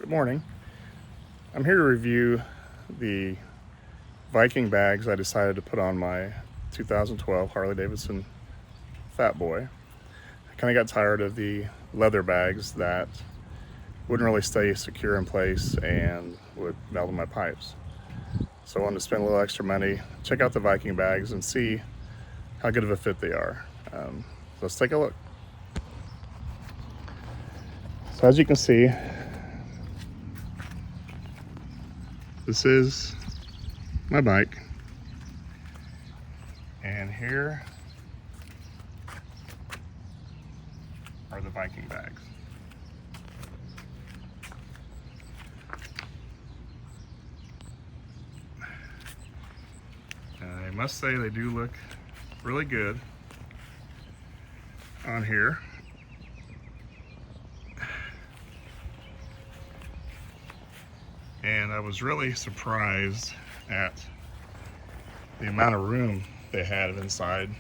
Good morning. I'm here to review the Viking bags I decided to put on my 2012 Harley Davidson Fatboy. I kind of got tired of the leather bags that wouldn't really stay secure in place and would melt in my pipes. So I wanted to spend a little extra money, check out the Viking bags and see how good of a fit they are. Let's take a look. So as you can see, this is my bike, and here are the Viking bags. I must say they do look really good on here. And I was really surprised at the amount of room they had inside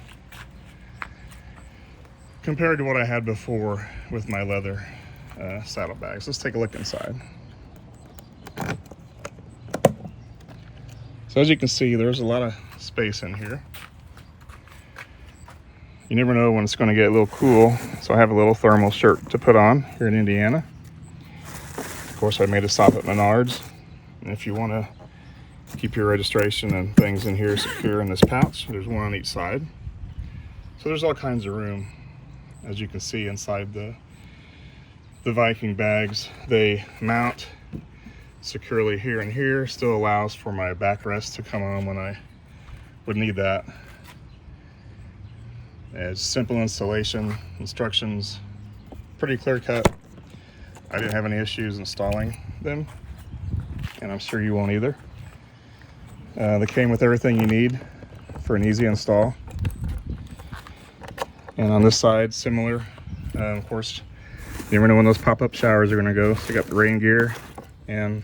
compared to what I had before with my leather saddlebags. Let's take a look inside. So as you can see, there's a lot of space in here. You never know when it's going to get a little cool, so I have a little thermal shirt to put on here in Indiana. Of course, I made a stop at Menards. And if you want to keep your registration and things in here secure in this pouch, there's one on each side. So there's all kinds of room. As you can see inside the Viking bags, they mount securely here and here. Still allows for my backrest to come on when I would need that. It's simple installation, instructions, pretty clear cut. I didn't have any issues installing them, and I'm sure you won't either. They came with everything you need for an easy install. And on this side, similar. Of course, you never know when those pop-up showers are going to go. So you got the rain gear and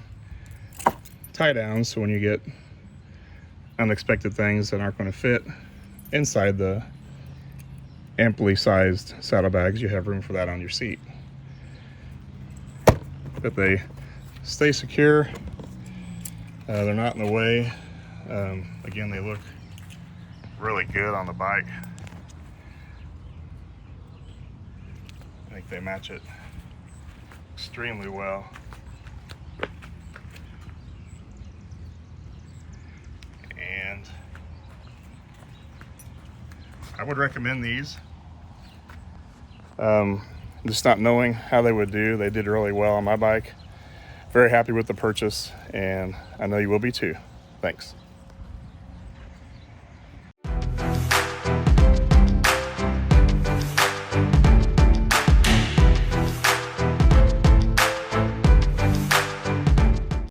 tie downs, so when you get unexpected things that aren't going to fit inside the amply sized saddlebags, you have room for that on your seat. But they stay secure. They're not in the way. Again, they look really good on the bike. I think they match it extremely well. And I would recommend these. Just not knowing how they would do, they did really well on my bike. Very happy with the purchase, and I know you will be too. Thanks.